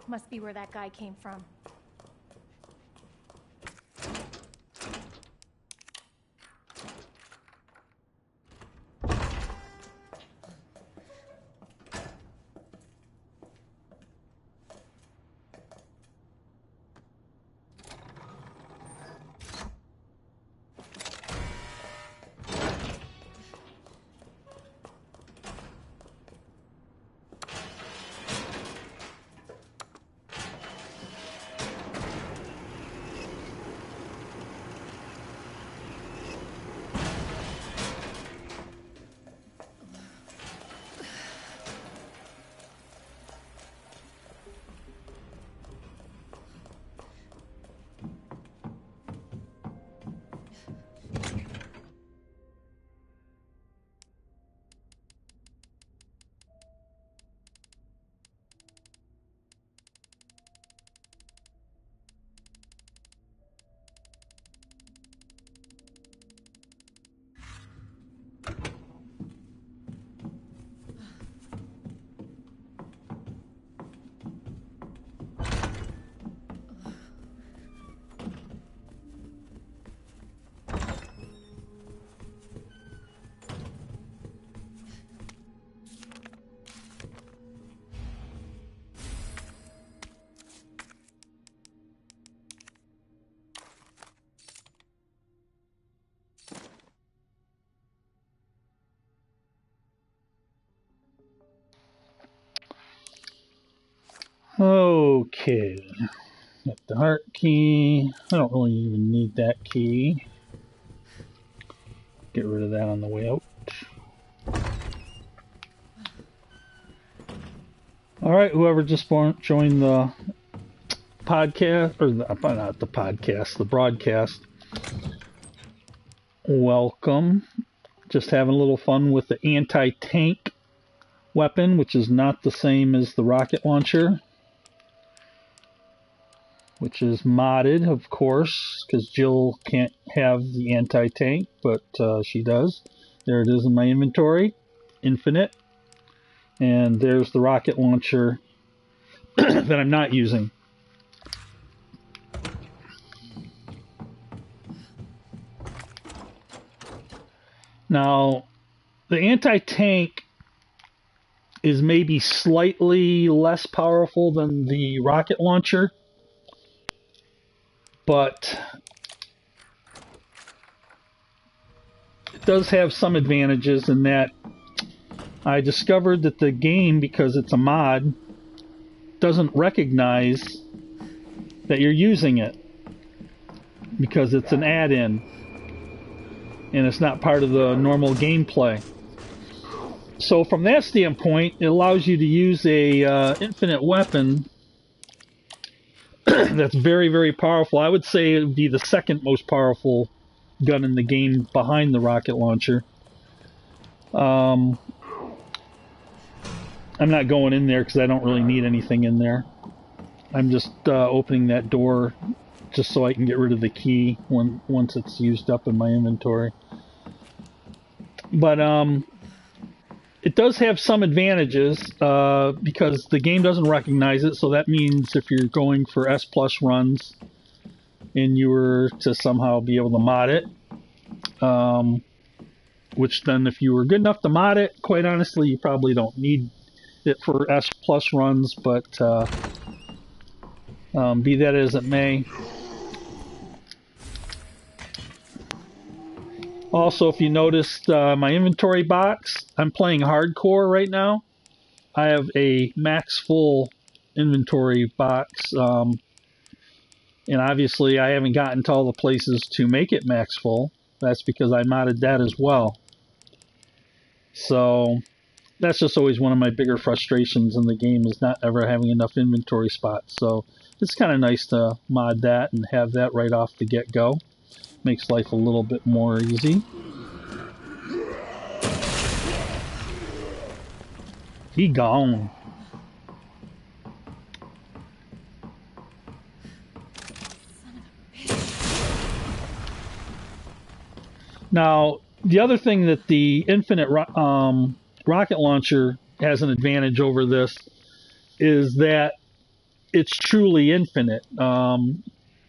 must be where that guy came from. Okay, got the heart key. I don't really even need that key. Get rid of that on the way out. Alright, whoever just joined the podcast, or not the podcast, the broadcast, welcome. Just having a little fun with the anti-tank weapon, which is not the same as the rocket launcher, which is modded, of course, because Jill can't have the anti-tank, but she does. There it is in my inventory, infinite. And there's the rocket launcher that I'm not using. Now, the anti-tank is maybe slightly less powerful than the rocket launcher, but it does have some advantages in that I discovered that the game, because it's a mod, doesn't recognize that you're using it because it's an add-in and it's not part of the normal gameplay. So from that standpoint, it allows you to use a infinite weapon that's very, very powerful. I would say it would be the second most powerful gun in the game behind the rocket launcher. I'm not going in there because I don't really need anything in there. I'm just opening that door just so I can get rid of the key once it's used up in my inventory. But it does have some advantages because the game doesn't recognize it, so that means if you're going for S+ runs and you were to somehow be able to mod it, which then if you were good enough to mod it, quite honestly, you probably don't need it for S+ runs, but be that as it may. Also, if you noticed my inventory box, I'm playing hardcore right now. I have a max full inventory box, and obviously I haven't gotten to all the places to make it max full. That's because I modded that as well. So that's just always one of my bigger frustrations in the game, is not ever having enough inventory spots. So it's kind of nice to mod that and have that right off the get-go. Makes life a little bit more easy. He gone. Now, the other thing that the infinite rocket launcher has an advantage over this is that it's truly infinite.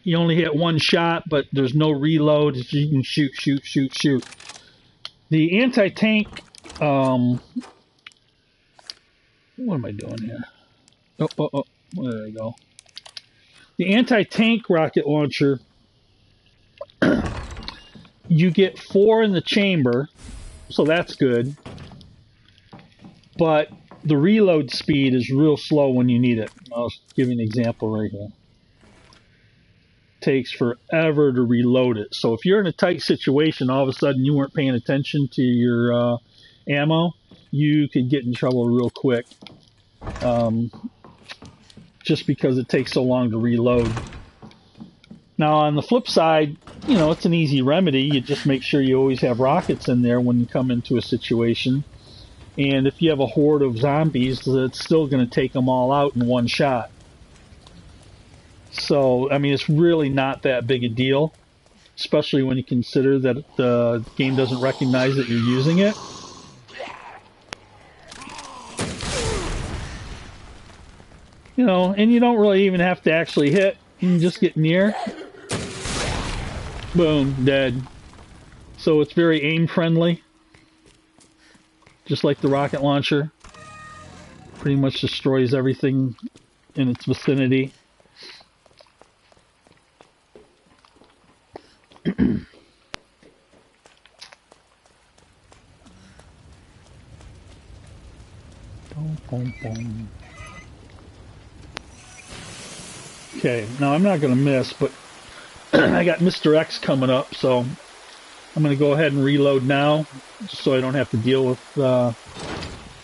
You only hit one shot, but there's no reload. You can shoot, shoot, shoot, shoot. The anti-tank, what am I doing here? Oh, there we go. The anti-tank rocket launcher, you get 4 in the chamber, so that's good. But the reload speed is real slow when you need it. I'll give you an example right here. Takes forever to reload it. So if you're in a tight situation, all of a sudden you weren't paying attention to your ammo, you could get in trouble real quick. Just because it takes so long to reload. Now on the flip side, you know, it's an easy remedy. You just make sure you always have rockets in there when you come into a situation. And if you have a horde of zombies, it's still going to take them all out in one shot. So, I mean, it's really not that big a deal, especially when you consider that the game doesn't recognize that you're using it. You know, and you don't really even have to actually hit. You can just get near. Boom, dead. So it's very aim friendly. Just like the rocket launcher. Pretty much destroys everything in its vicinity. Boom, boom, boom. Okay, now I'm not going to miss, but I got Mr. X coming up, so I'm going to go ahead and reload now, just so I don't have to deal with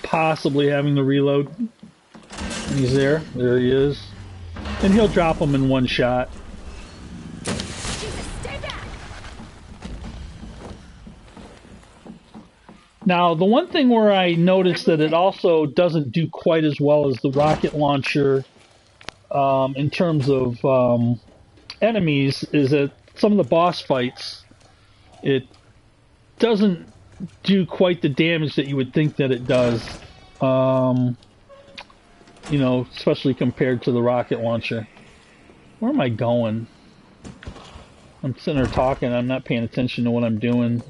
possibly having to reload. And he's there. There he is. And he'll drop them in one shot. Now, the one thing where I noticed that it also doesn't do quite as well as the rocket launcher in terms of enemies is that some of the boss fights, it doesn't do quite the damage that you would think that it does. You know, especially compared to the rocket launcher. Where am I going? I'm sitting there talking, I'm not paying attention to what I'm doing.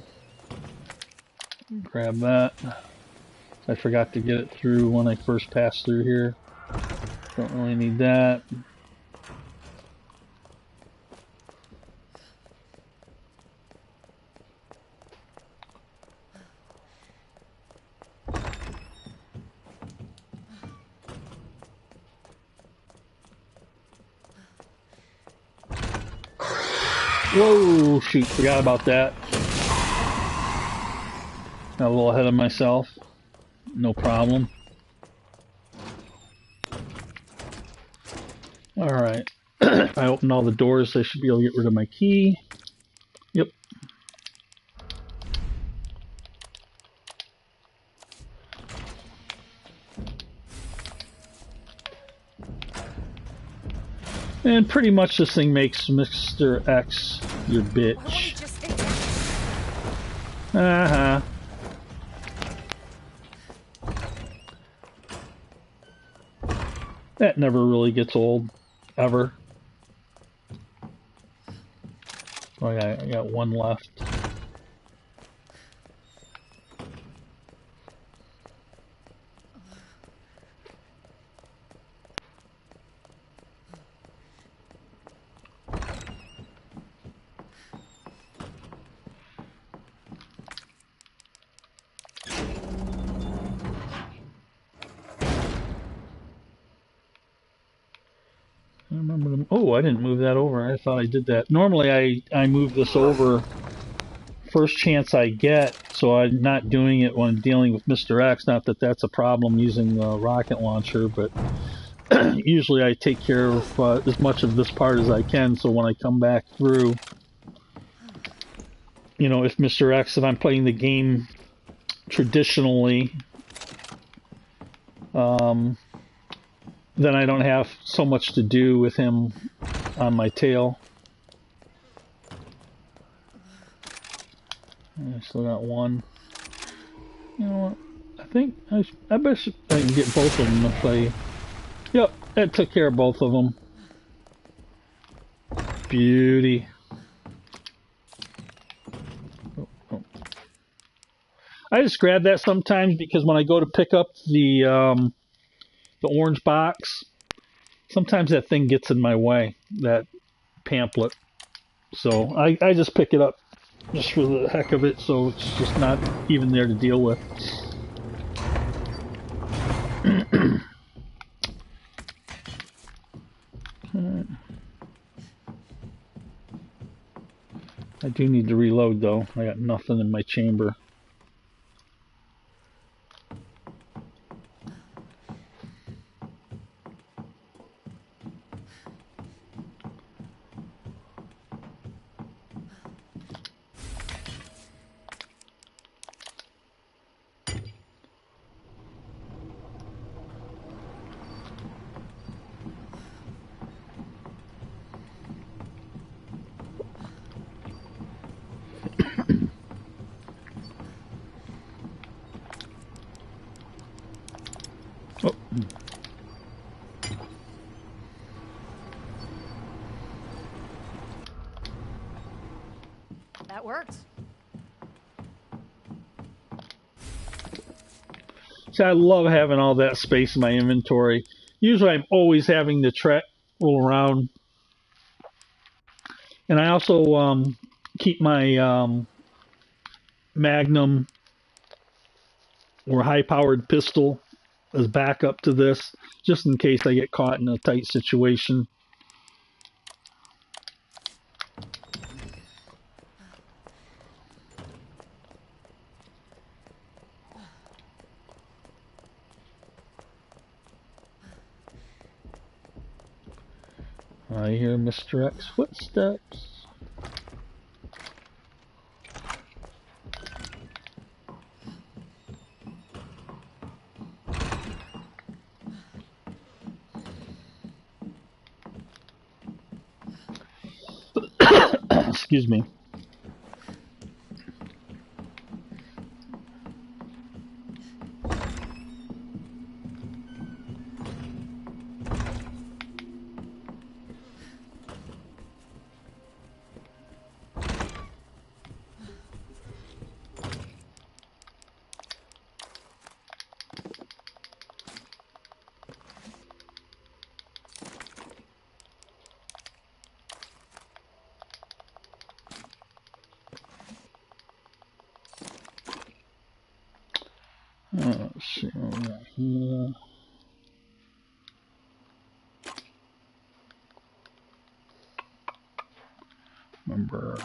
Grab that. I forgot to get it through when I first passed through here. Don't really need that. Whoa, shoot, forgot about that. Got a little ahead of myself. No problem. Alright. I opened all the doors, I should be able to get rid of my key. Yep. And pretty much this thing makes Mr. X your bitch. Uh-huh. That never really gets old, ever. Oh yeah, I got one left. Oh, I didn't move that over. I thought I did that. Normally I move this over first chance I get, so I'm not doing it when I'm dealing with Mr. X. Not that that's a problem using the rocket launcher, but usually I take care of as much of this part as I can, so when I come back through, you know, if Mr. X, if I'm playing the game traditionally, then I don't have so much to do with him on my tail. I still got one. You know what? I think I bet I can get both of them if I... Yep, That took care of both of them. Beauty. Oh, oh. I just grab that sometimes because when I go to pick up the orange box, sometimes that thing gets in my way, that pamphlet. So I just pick it up just for the heck of it, so it's just not even there to deal with. I do need to reload though. I got nothing in my chamber. Oh. That worked. See, I love having all that space in my inventory. Usually I'm always having to roll around. And I also keep my Magnum or high-powered pistol as backup to this, just in case I get caught in a tight situation. I hear Mr. X footsteps. Excuse me. Let's see what we got here. Remember.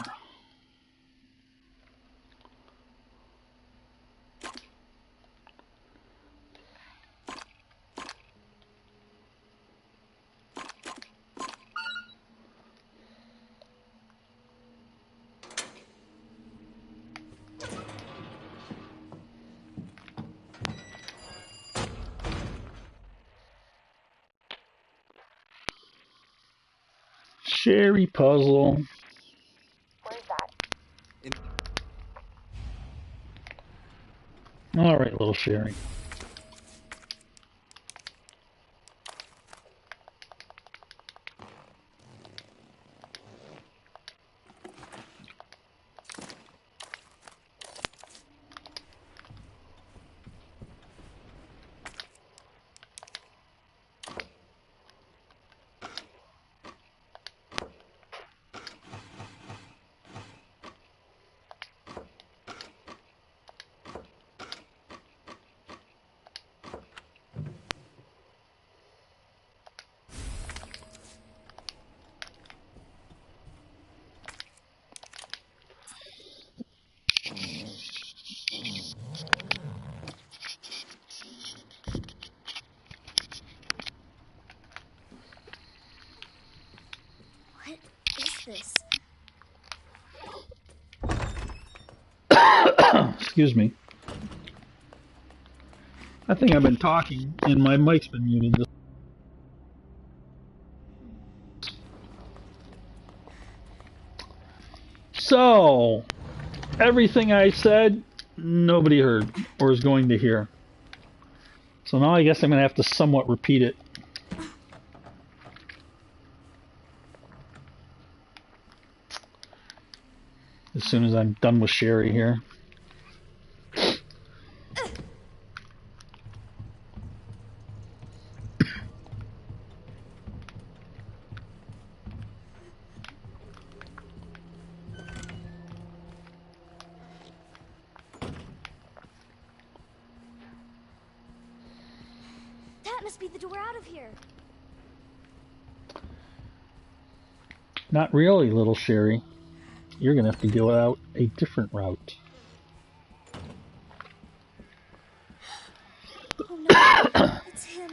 Sherry puzzle. Where's that? All right, little Sherry. What is this? Excuse me. I think I've been talking and my mic's been muted. So, everything I said, nobody heard or is going to hear. So now I guess I'm going to have to somewhat repeat it. soon as I'm done with Sherry here. That must be the door out of here. Not really, little Sherry. You're gonna have to go out a different route. Oh no, it's him.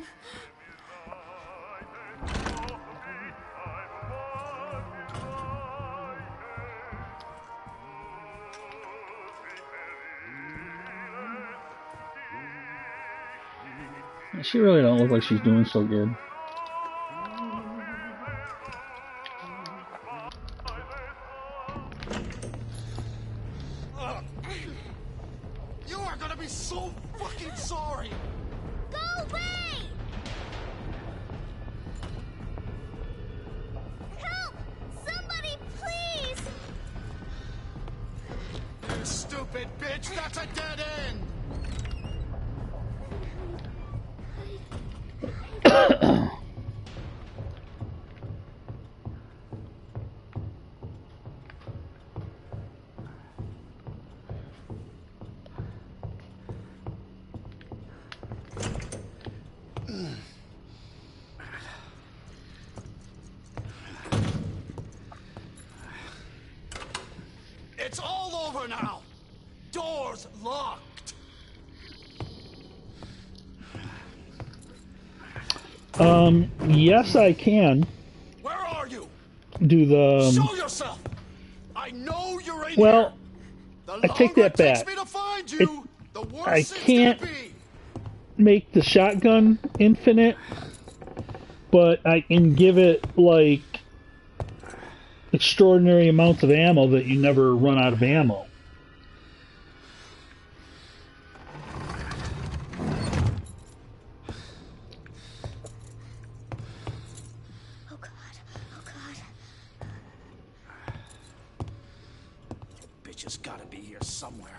She really don't look like she's doing so good. You are gonna be so fucking sorry! Go away! Help! Somebody, please! You stupid bitch, that's a dead end! It's all over now! Door's locked! Yes, I can Where are you? do the. Show yourself! I know you're in Well, here! I take that The longer it takes back. me to find you, the worse I it's can't gonna be! make the shotgun infinite, but I can give it, like, extraordinary amounts of ammo that you never run out of ammo. Oh god, oh god. Bitch has gotta be here somewhere.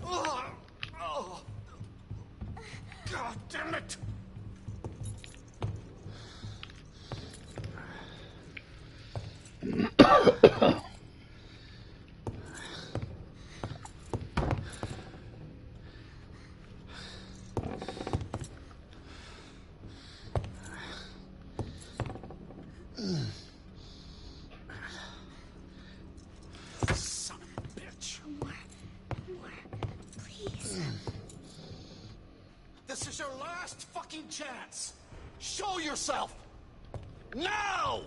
Oh. God damn it! Son of a bitch. More, please. This is your last fucking chance. Show yourself. Now!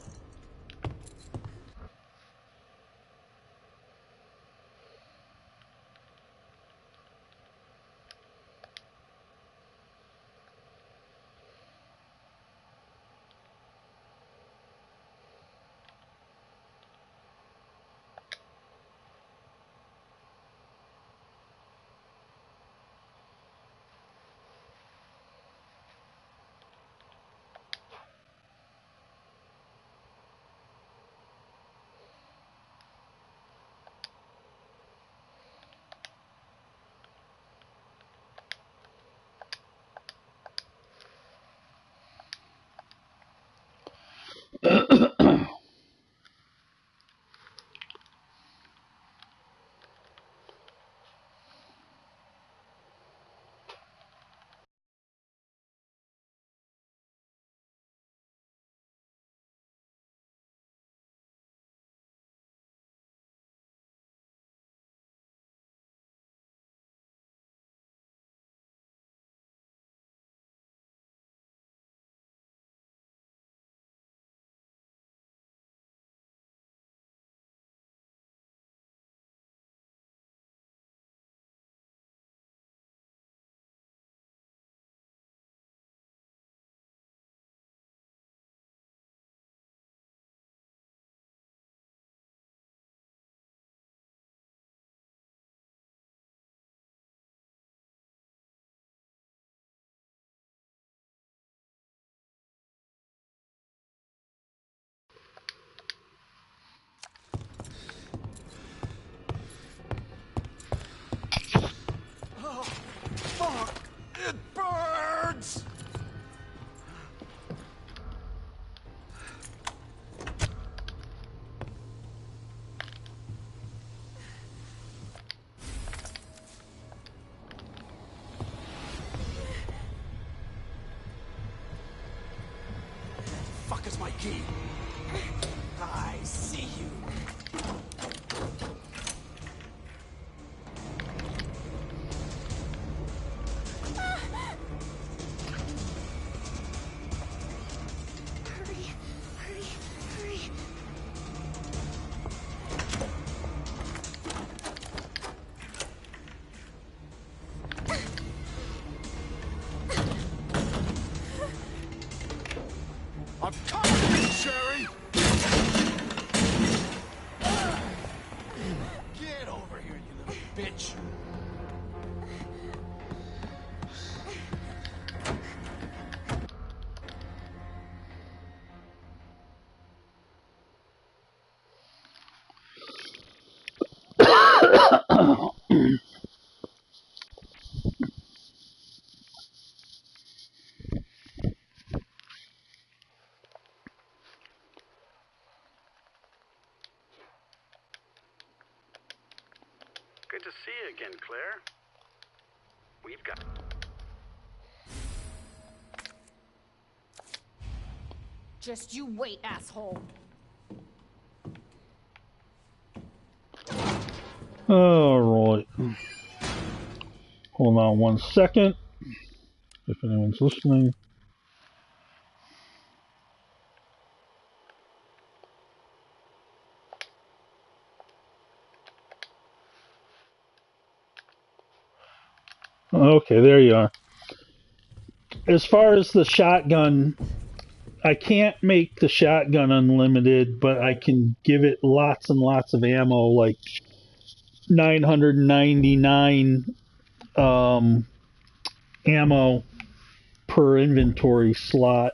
Oh, it burns! Fuck is my key? I see you. Hurry, hurry, hurry. I'm coming for you, Sherry! Get over here, you little bitch! Good to see you again, Claire. We've got... Just you wait, asshole. Alright. Hold on 1 second. If anyone's listening. Okay, there you are. As far as the shotgun, I can't make the shotgun unlimited, but I can give it lots and lots of ammo, like 999 ammo per inventory slot.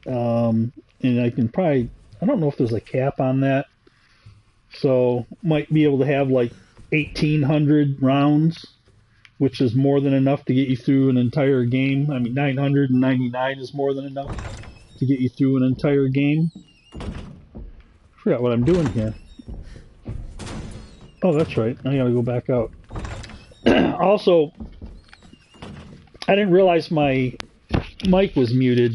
And I can probably, I don't know if there's a cap on that, so might be able to have like 1800 rounds, which is more than enough to get you through an entire game. I mean, 999 is more than enough to get you through an entire game. Forgot what I'm doing here. Oh, that's right. I gotta go back out. Also, I didn't realize my mic was muted.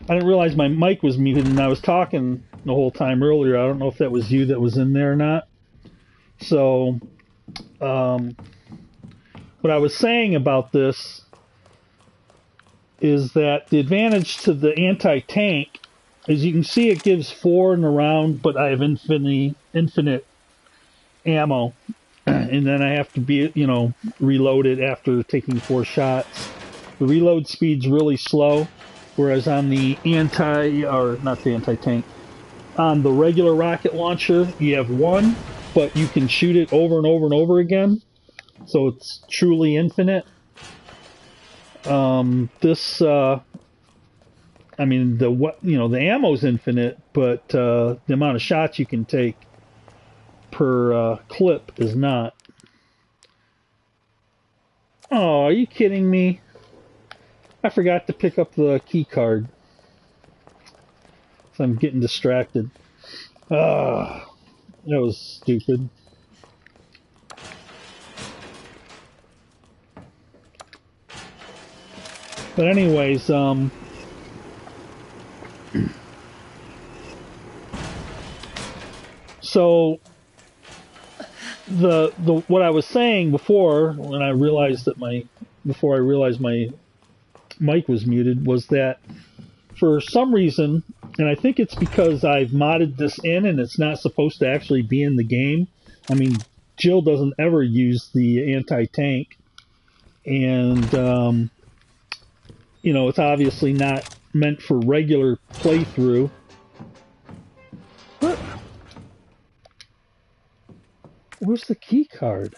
I didn't realize my mic was muted, and I was talking the whole time earlier. I don't know if that was you that was in there or not. So, what I was saying about this is that the advantage to the anti-tank is you can see it gives 4 in a round, but I have infinite ammo. And then I have to be, reload it after taking 4 shots. The reload speed's really slow, whereas on the anti-tank, on the regular rocket launcher, you have 1, but you can shoot it over and over and over again. So it's truly infinite. I mean, the ammo's infinite, but the amount of shots you can take per clip is not. Oh, are you kidding me? I forgot to pick up the key card. So I'm getting distracted. That was stupid. But anyways, so the what I was saying before, when I realized that my mic was muted, was that for some reason, and I think it's because I've modded this in and it's not supposed to actually be in the game. I mean, Jill doesn't ever use the anti-tank, and it's obviously not meant for regular playthrough. What? Where's the key card?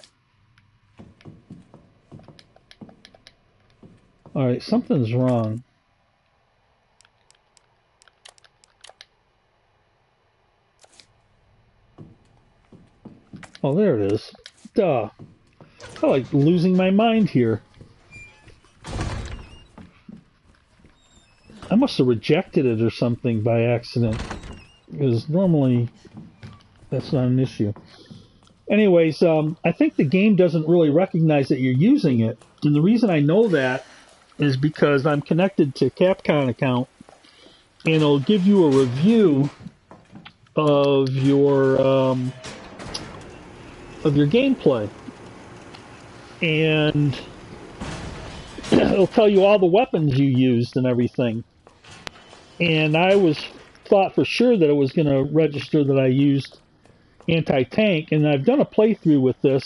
Alright, something's wrong. Oh, there it is. Duh. I'm like losing my mind here. I must have rejected it or something by accident. Because normally that's not an issue. Anyways, I think the game doesn't really recognize that you're using it. And the reason I know that is because I'm connected to Capcom account, and it'll give you a review of your gameplay, and it'll tell you all the weapons you used and everything. And I thought for sure that it was going to register that I used anti-tank, and I've done a playthrough with this,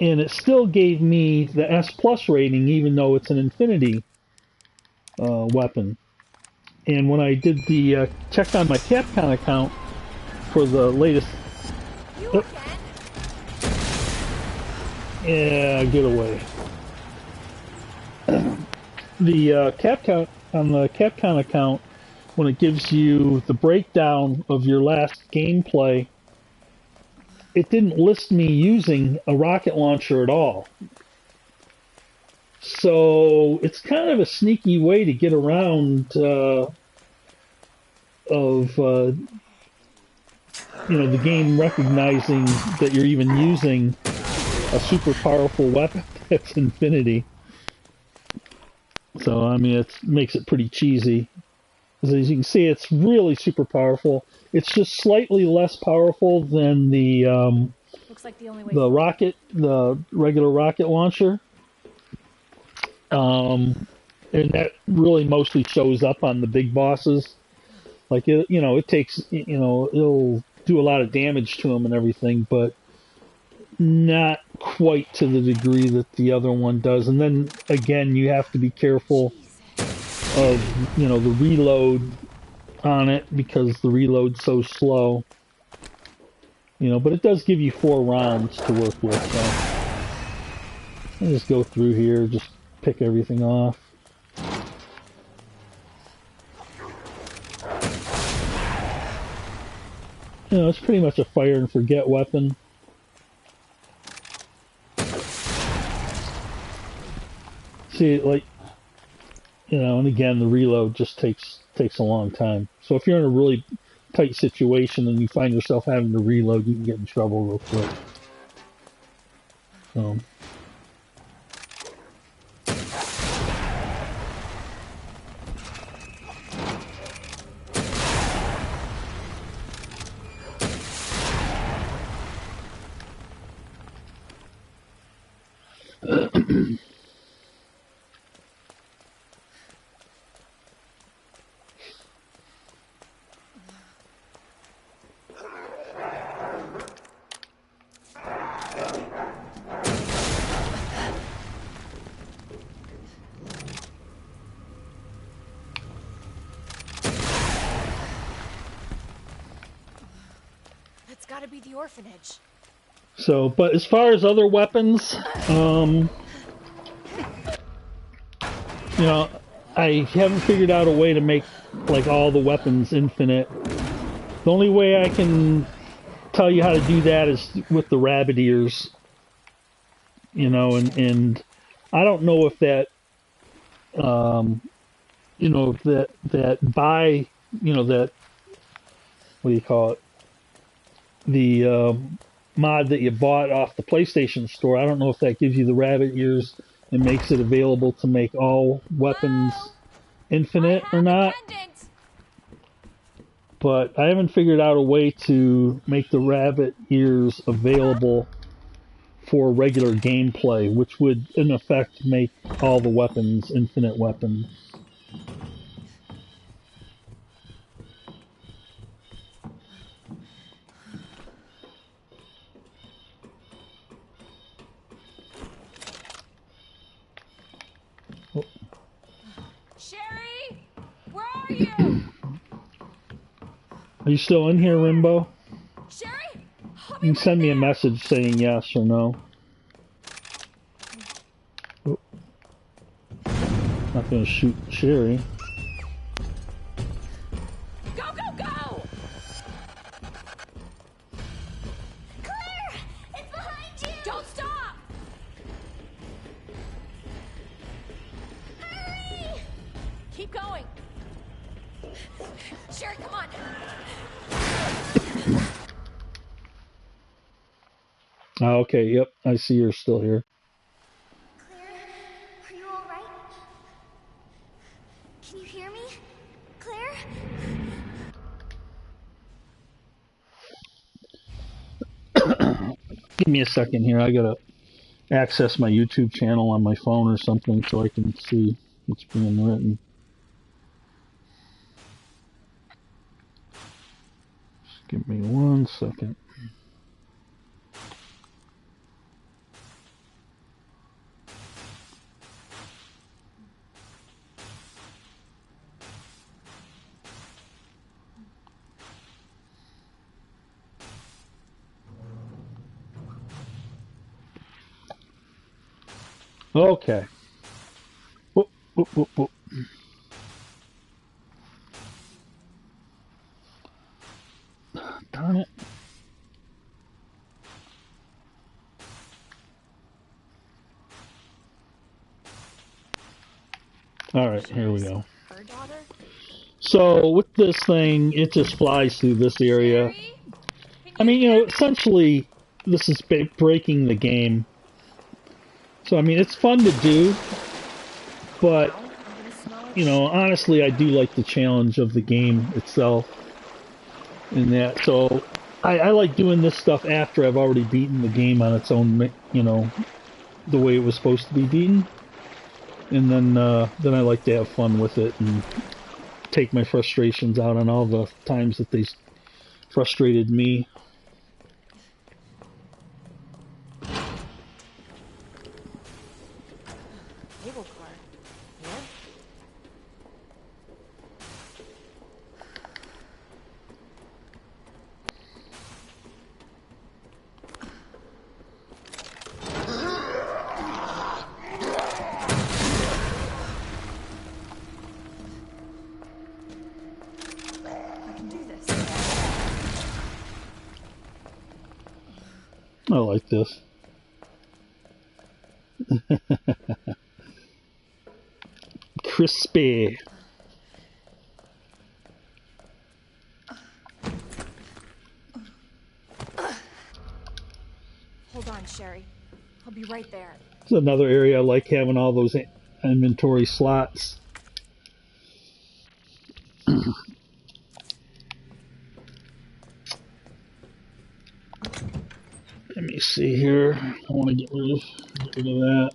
and it still gave me the S plus rating, even though it's an Infinity weapon. And when I did the checked on my Capcom account for the latest, yeah, get away. The Capcom on the Capcom account, when it gives you the breakdown of your last gameplay, it didn't list me using a rocket launcher at all. So it's kind of a sneaky way to get around the game recognizing that you're even using a super powerful weapon that's Infinity. So I mean, it makes it pretty cheesy. As you can see, it's really super powerful. It's just slightly less powerful than the Looks like the only way the regular rocket launcher. And that really mostly shows up on the big bosses. Like it takes, it'll do a lot of damage to them and everything, but not quite to the degree that the other one does. And then again, you have to be careful of the reload on it, because the reload's so slow. But it does give you 4 rounds to work with. So I'll just go through here, just pick everything off. It's pretty much a fire and forget weapon. See, like, and again, the reload just takes a long time. So if you're in a really tight situation and you find yourself having to reload, you can get in trouble real quick. So. That's gotta be the orphanage. So, but as far as other weapons, I haven't figured out a way to make like all the weapons infinite. The only way I can tell you how to do that is with the rabbit ears. And I don't know if that that buy, that, what do you call it? The mod that you bought off the PlayStation Store, I don't know if that gives you the rabbit ears and makes it available to make all weapons infinite or not. But I haven't figured out a way to make the rabbit ears available for regular gameplay, which would in effect make all the weapons infinite weapons. Sherry, where are you? Are you still in here, Rimbo? Sherry, You can send me a message saying yes or no. Oh. Not gonna shoot Sherry. Go, go, go! Claire! Oh, okay, yep, I see you're still here. Claire, are you alright? Can you hear me? Claire? Give me a second here. I gotta access my YouTube channel on my phone or something so I can see what's being written. Just give me 1 second. Okay. Whoop, whoop, whoop, whoop. Darn it. Alright, here we go. Her daughter? So, with this thing, it just flies through this area. Sherry? I mean, you know, essentially, this is breaking the game. So, I mean, it's fun to do, but, I'm gonna smell it. you know, honestly, I do like the challenge of the game itself in that. So, I like doing this stuff after I've already beaten the game on its own, you know, the way it was supposed to be beaten. And then I like to have fun with it and take my frustrations out on all the times that they frustrated me. Cable car. Yeah? I can do this. I like this. Crispy. Hold on, Sherry. I'll be right there. It's another area I like, having all those inventory slots. Let me see here. I want to get rid of that.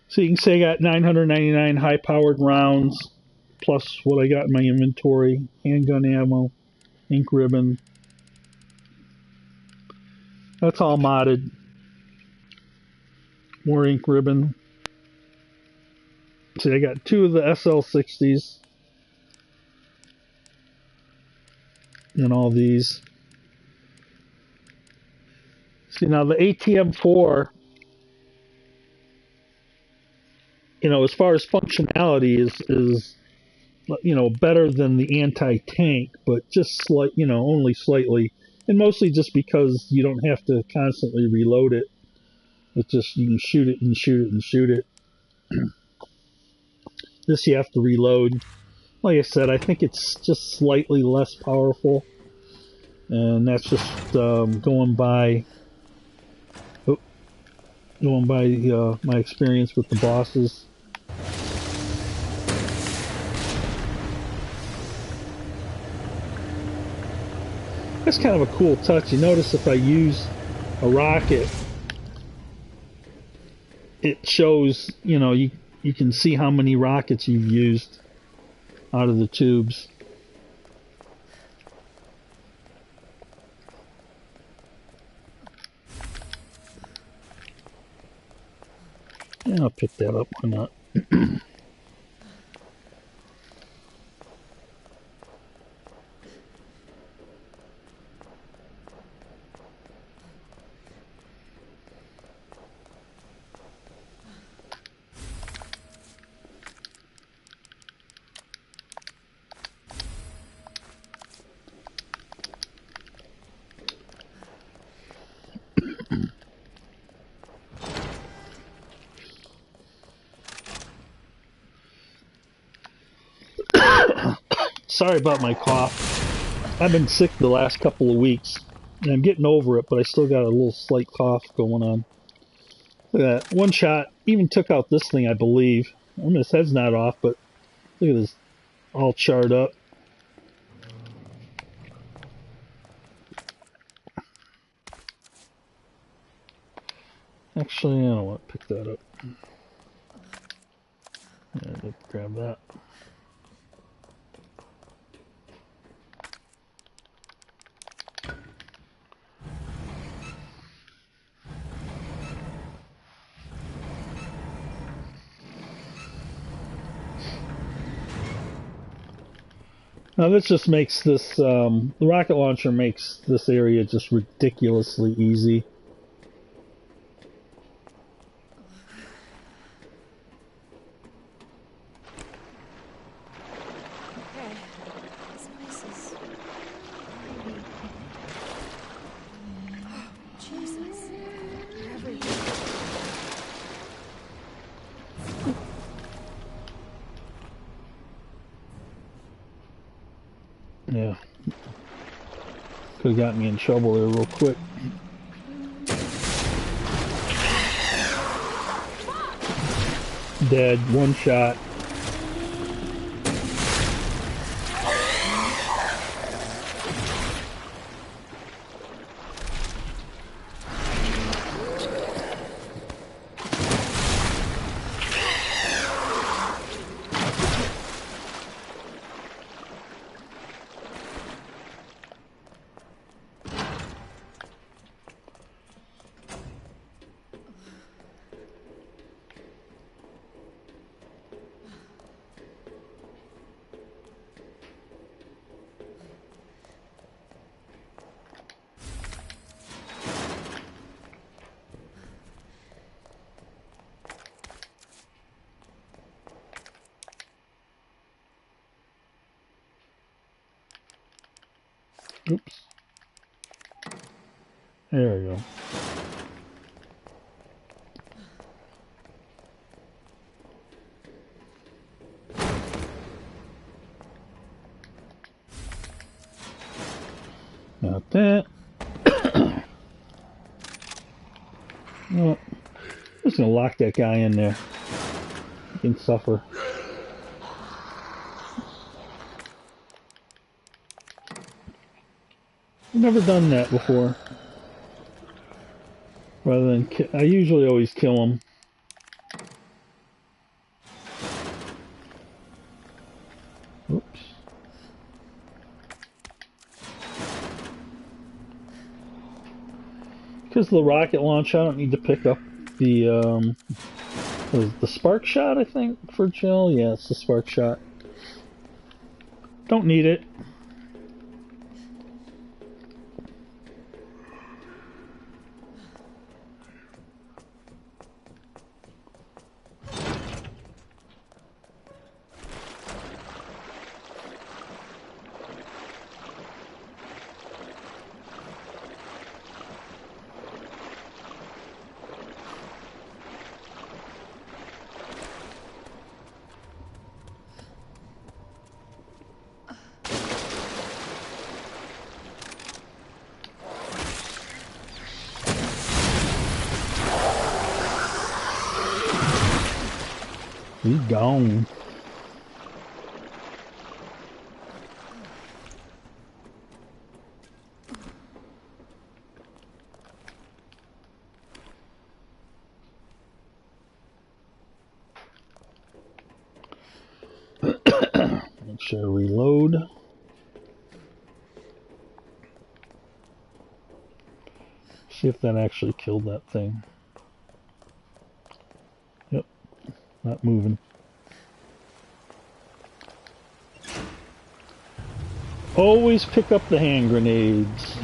So you can say I got 999 high-powered rounds, plus what I got in my inventory: handgun ammo, ink ribbon. That's all modded. More ink ribbon. See, I got 2 of the SL60s and all these. See, now the ATM4, you know, as far as functionality is you know, better than the anti-tank, but just you know, only slightly, and mostly just because you don't have to constantly reload it. It just, you can shoot it and shoot it and shoot it. This you have to reload. Like I said, I think it's just slightly less powerful, and that's just going by my experience with the bosses. That's kind of a cool touch. You notice if I use a rocket, it shows, you know, you can see how many rockets you've used out of the tubes. Yeah, I'll pick that up. Why not? Sorry about my cough. I've been sick the last couple of weeks, and I'm getting over it, but I still got a little slight cough going on. Look at that. One shot. Even took out this thing, I believe. I mean, his head's not off, but look at this. All charred up. Actually, I don't want to pick that up. Yeah, let's grab that. Now this just makes this, the rocket launcher makes this area just ridiculously easy. Okay. This place is maybe. Oh, Jesus. They're everywhere. Yeah. Could have got me in trouble there real quick. Dead, one shot. Oops. There we go. Not that. Well, I'm just gonna lock that guy in there. He can suffer. I've never done that before. Rather than I usually always kill him. Oops. Because of the rocket launch, I don't need to pick up the the spark shot, I think, for Jill. Yeah, it's the spark shot. Don't need it. He's gone. Make sure to reload. See if that actually killed that thing. Yep, not moving. Always pick up the hand grenades.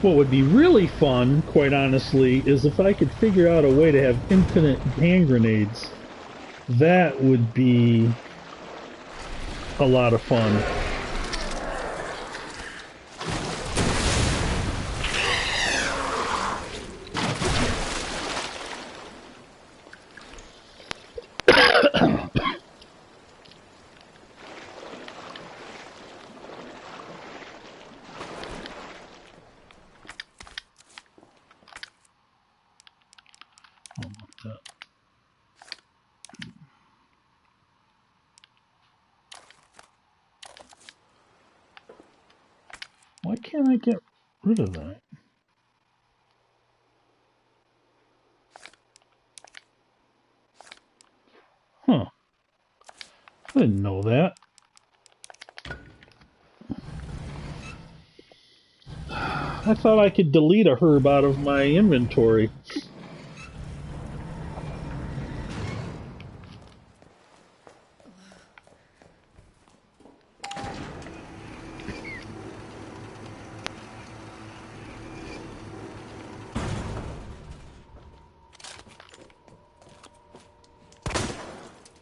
What would be really fun, quite honestly, is if I could figure out a way to have infinite hand grenades. That would be a lot of fun. can't I get rid of that? Huh. I didn't know that. I thought I could delete a herb out of my inventory.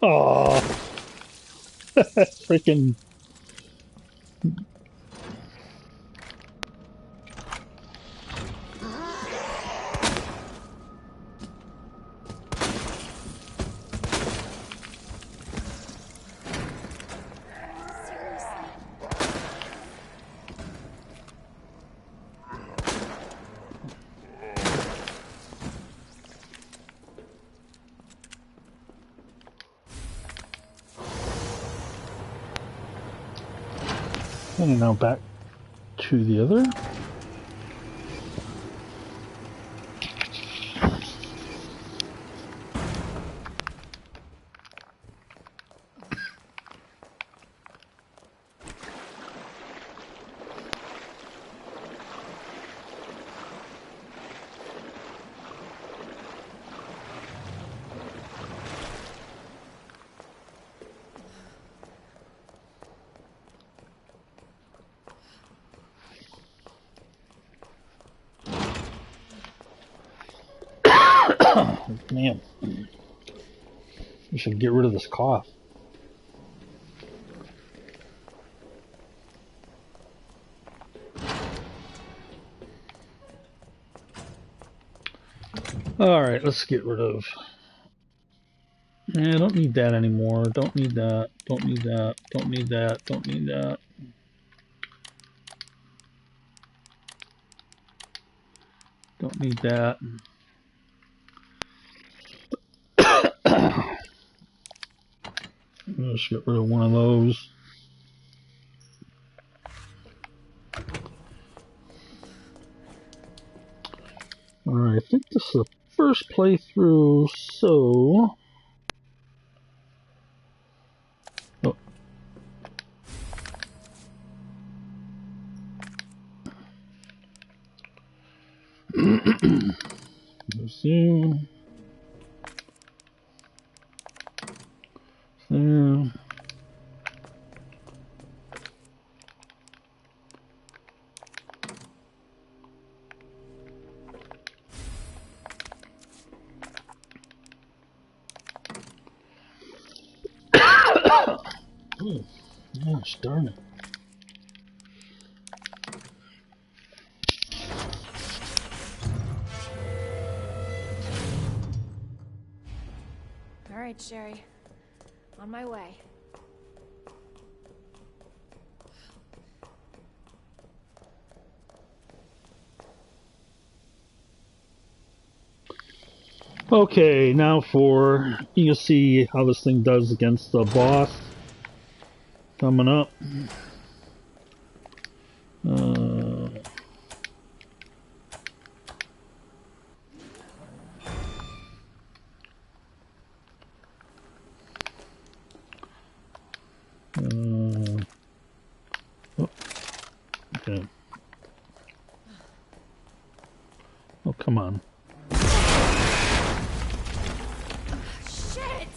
Aww. Freaking. And now back to the other. Man, we should get rid of this cough. Alright, let's get rid of... I don't need that anymore. Don't need that. Don't need that. Don't need that. Don't need that. Don't need that. Let's get rid of one of those. Alright, I think this is the first playthrough, so... Oh. Let's see. There. Oh, gosh darn it. All right, Sherry. On my way. Okay, now for... You'll see how this thing does against the boss. Coming up. Oh, okay. Oh, come on. Shit!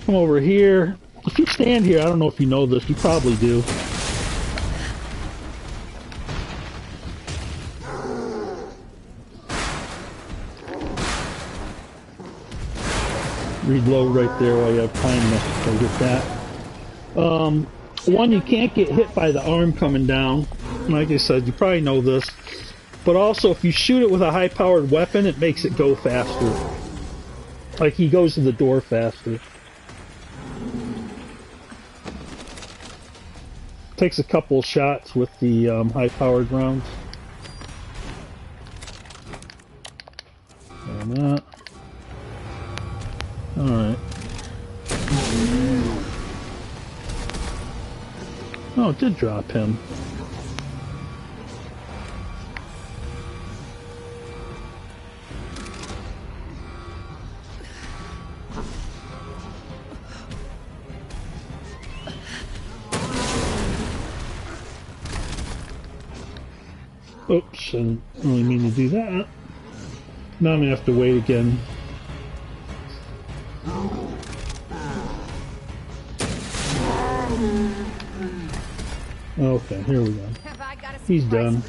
Come over here. If you stand here, I don't know if you know this, you probably do. Reload right there while you have time to go get that. One, you can't get hit by the arm coming down. Like I said, you probably know this. But also, if you shoot it with a high-powered weapon, it makes it go faster. Like, he goes to the door faster. Takes a couple shots with the high-powered rounds. And that. Alright. Oh, it did drop him. Oops, I didn't really mean to do that. Now I'm gonna have to wait again. Okay, here we go. He's done.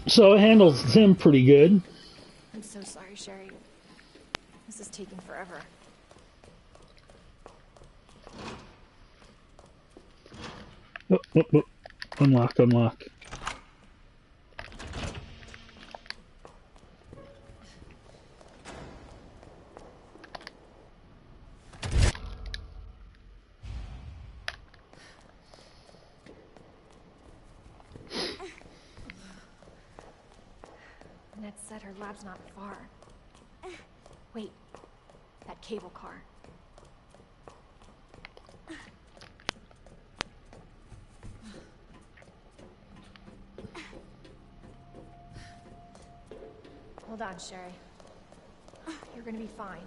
So it handles him pretty good. I'm so sorry, Sherry. This is taking forever. Oh, oh, oh. Unlock, unlock. Annette said her lab's not far. Wait, that cable car. Hold on, Sherry. You're gonna be fine.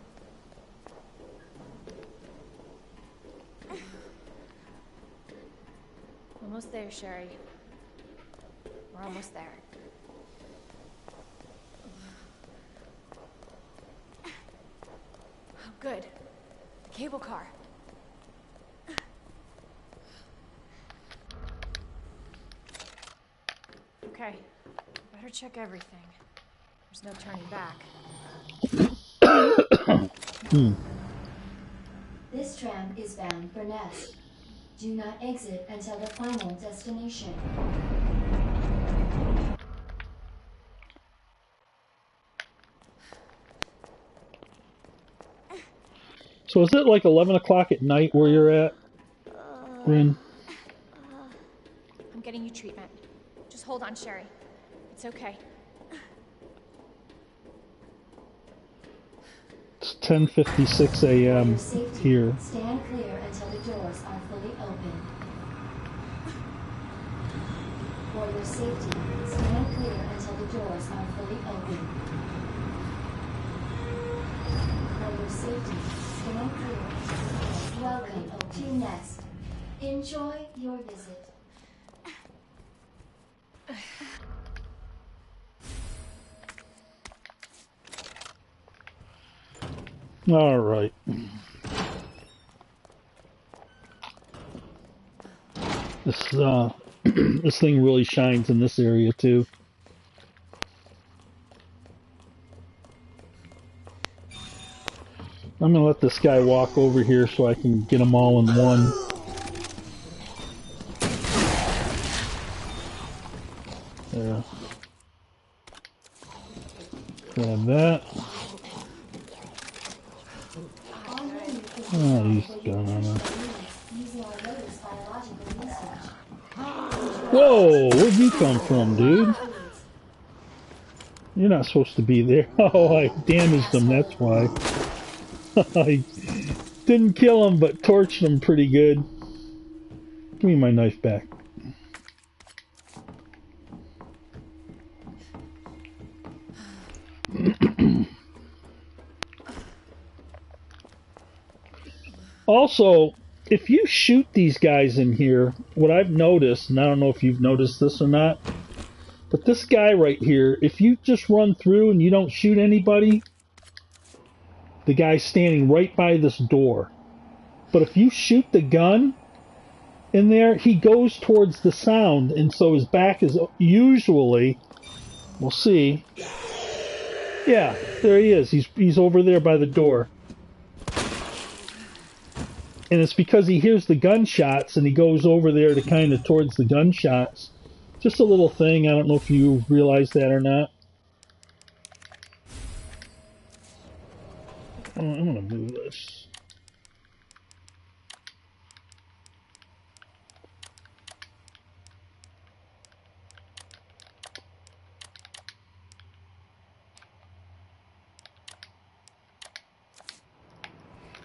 Almost there, Sherry. We're almost there. Oh, good. The cable car. Okay. Better check everything. There's no turning back. This tram is bound for Nest. Do not exit until the final destination. So is it like 11 o'clock at night where you're at, Rin? I'm getting you treatment. Just hold on, Sherry. It's okay. It's 10:56 a.m. here. Stand clear until the doors are fully open. For your safety, stand clear until the doors are fully open. For your safety, stand clear. Welcome to Nest. Enjoy your visit. All right. This this thing really shines in this area too. I'm gonna let this guy walk over here so I can get them all in one. There. Grab that. Oh, he's gone on that. Whoa, where'd you come from, dude? You're not supposed to be there. Oh, I damaged him, that's why. I didn't kill him, but torched him pretty good. Give me my knife back. Also, if you shoot these guys in here, what I've noticed, and I don't know if you've noticed this or not, but this guy right here, if you just run through and you don't shoot anybody, the guy's standing right by this door. But if you shoot the gun in there, he goes towards the sound, and so his back is usually, we'll see. Yeah, there he is. He's over there by the door. And it's because he hears the gunshots and he goes over there to kind of towards the gunshots. Just a little thing. I don't know if you realize that or not. I'm going to move this.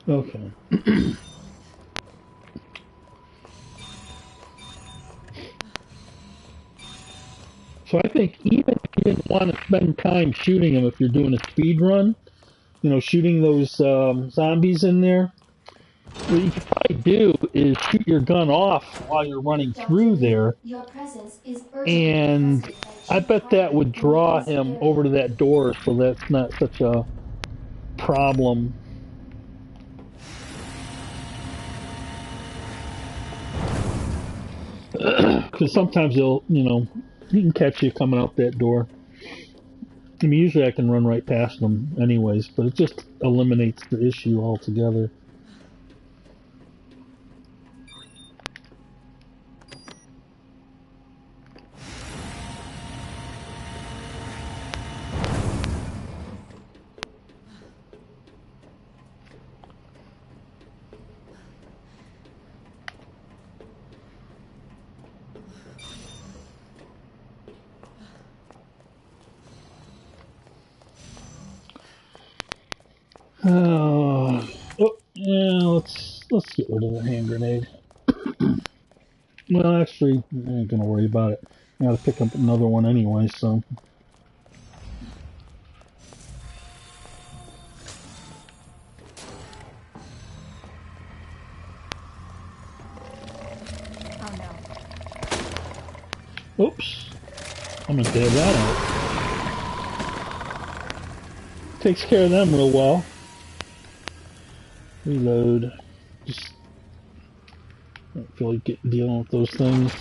Okay. So I think even if you didn't want to spend time shooting them, if you're doing a speed run, you know, shooting those zombies in there, what you could probably do is shoot your gun off while you're running through there, Your presence is urgently and requested at I Chief bet that Carter would in the draw East him area. over to that door, so that's not such a problem. Because sometimes they'll, you know, he can catch you coming out that door. I mean, usually I can run right past them anyways, but it just eliminates the issue altogether. Oh, yeah, let's get rid of the hand grenade. Well, actually, I ain't gonna worry about it. I gotta pick up another one anyway, so. Oh no. Oops. I'm gonna dab that out. Takes care of them real well. Reload. Just don't feel like dealing with those things.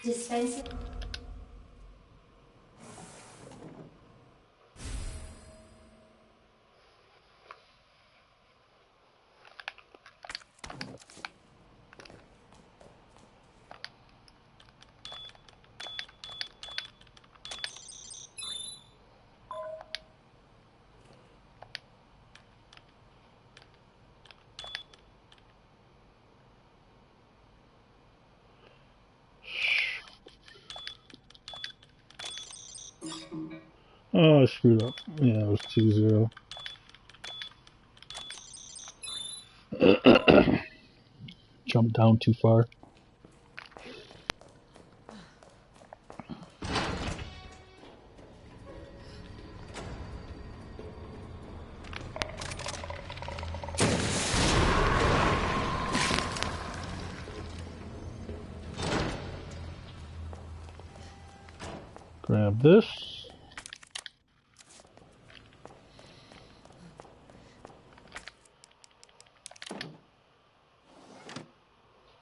Dispensing. Oh, I screwed up. Yeah, it was 2-0. Jumped down too far. Grab this.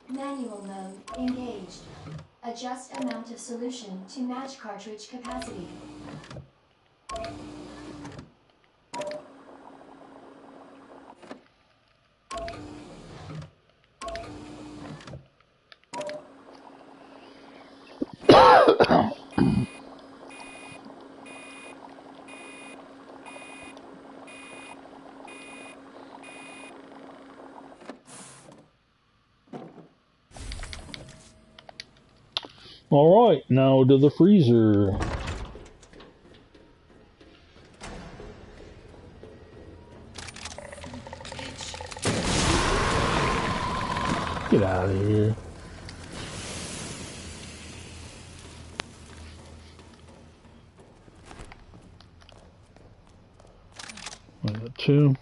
Manual mode engaged. Adjust amount of solution to match cartridge capacity. Alright, now to the freezer. Get out of here. I got 2.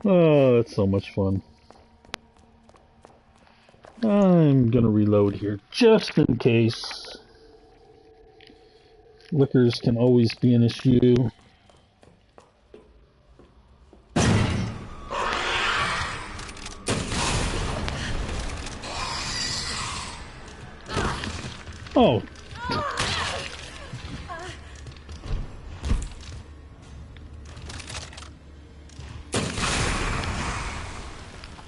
Oh, that's so much fun. I'm gonna reload here just in case. Liquors can always be an issue. Oh.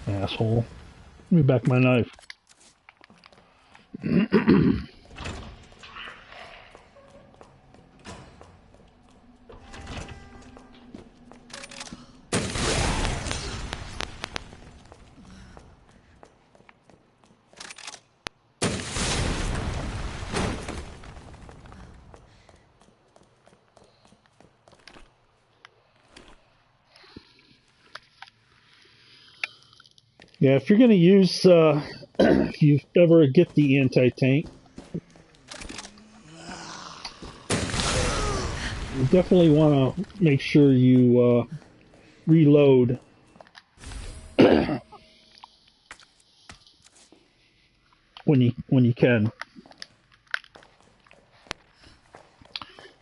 Asshole. Give me back my knife. Yeah, if you're going to use, if you ever get the anti-tank, you definitely want to make sure you reload. when you can.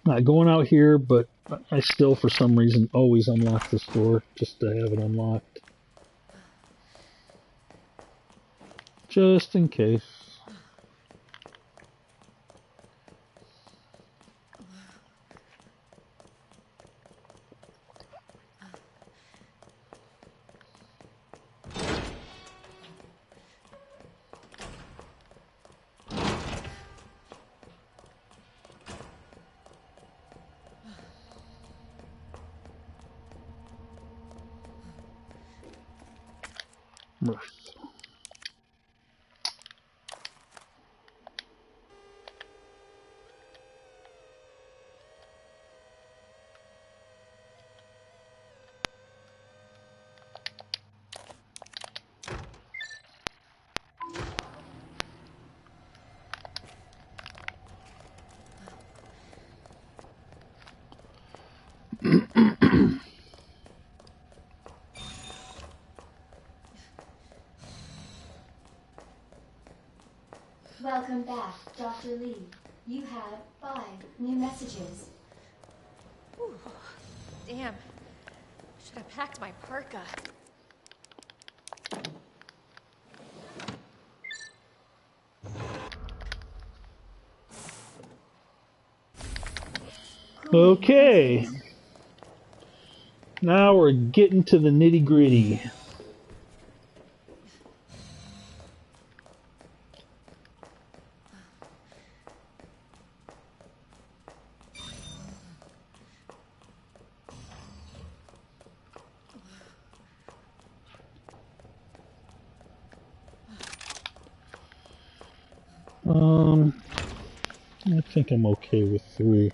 Not going out here, but I still, for some reason, always unlock this door just to have it unlocked. Just in case. Welcome back, Dr. Lee. You have 5 new messages. Whew. Damn. Should have packed my parka. Okay. Now we're getting to the nitty-gritty. I think I'm okay with 3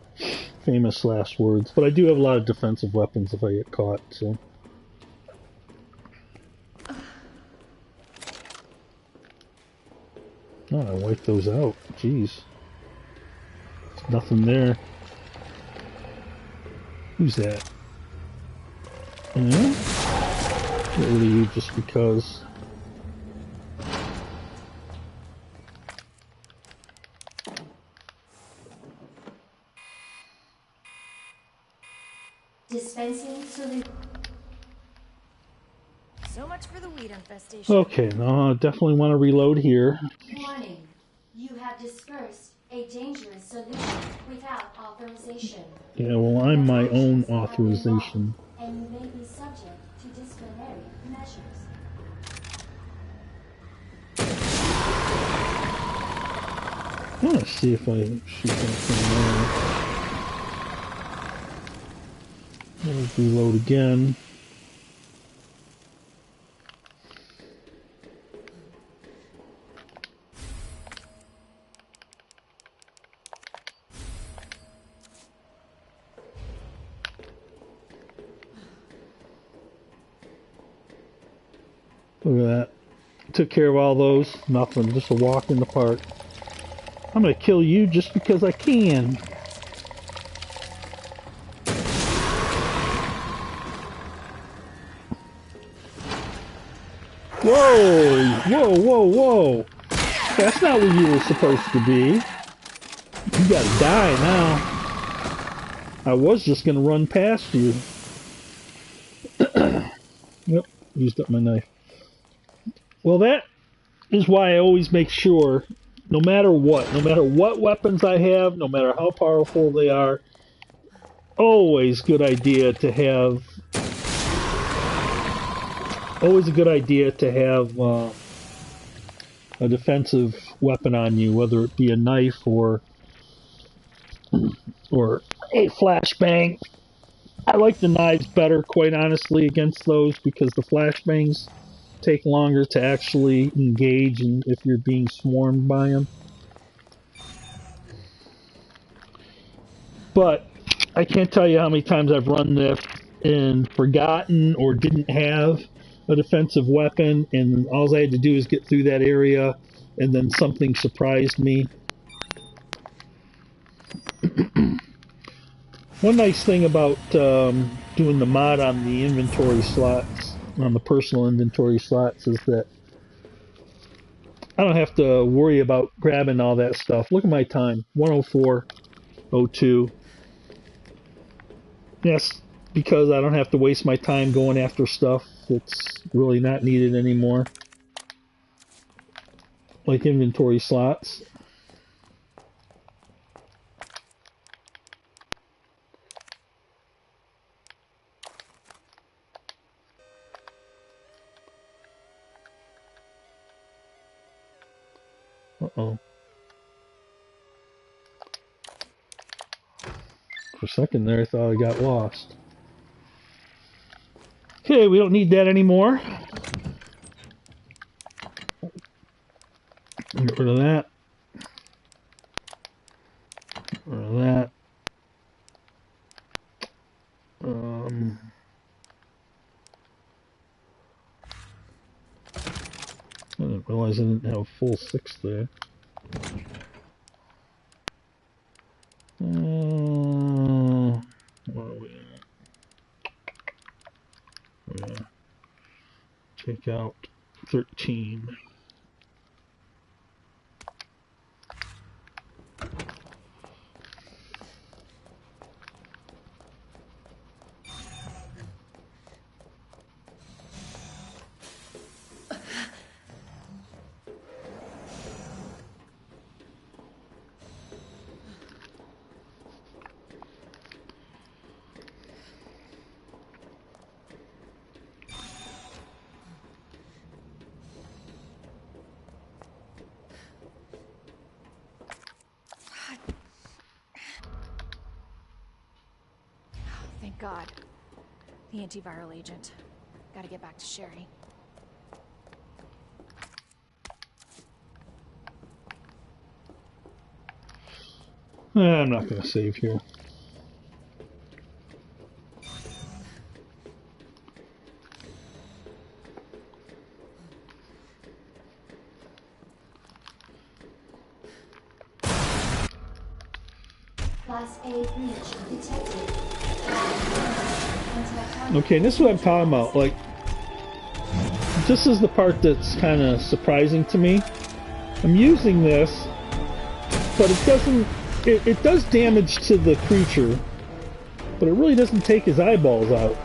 famous last words, but I do have a lot of defensive weapons if I get caught, so. Oh, I wiped those out. Jeez. There's nothing there. Who's that? Yeah? Get rid of you just because. Dispensing solution. So much for the weed infestation. Okay, no, I definitely want to reload here. Warning. You have dispersed a dangerous solution without authorization. Yeah, well, I'm my own authorization. And you may be subject to disciplinary measures. I want to see if I shoot anything there. Let's reload again. Look at that. Took care of all those. Nothing. Just a walk in the park. I'm gonna kill you just because I can. Whoa! Whoa, whoa, whoa! That's not where you were supposed to be. You gotta die now. I was just gonna run past you. Yep, used up my knife. Well, that is why I always make sure, no matter what weapons I have, no matter how powerful they are, always a good idea to have a defensive weapon on you, whether it be a knife or a flashbang. I like the knives better, quite honestly, against those, because the flashbangs take longer to actually engage if you're being swarmed by them. But I can't tell you how many times I've run this and forgotten or didn't have a defensive weapon, and all I had to do is get through that area, and then something surprised me. One nice thing about doing the mod on the inventory slots, on the personal inventory slots, is that I don't have to worry about grabbing all that stuff. Look at my time, 104:02. Yes, because I don't have to waste my time going after stuff that's really not needed anymore. Like inventory slots. Uh-oh. For a second there, I thought I got lost. Okay, we don't need that anymore. Get rid of that. Get rid of that. I didn't realize I didn't have a full 6 there. Where are we at? Yeah. Take out 13. Thank God. The antiviral agent. Gotta get back to Sherry. I'm not going to save here. Class A breach detected. Okay, this is what I'm talking about. Like, this is the part that's kind of surprising to me. I'm using this, but it doesn't... It does damage to the creature, but it really doesn't take his eyeballs out.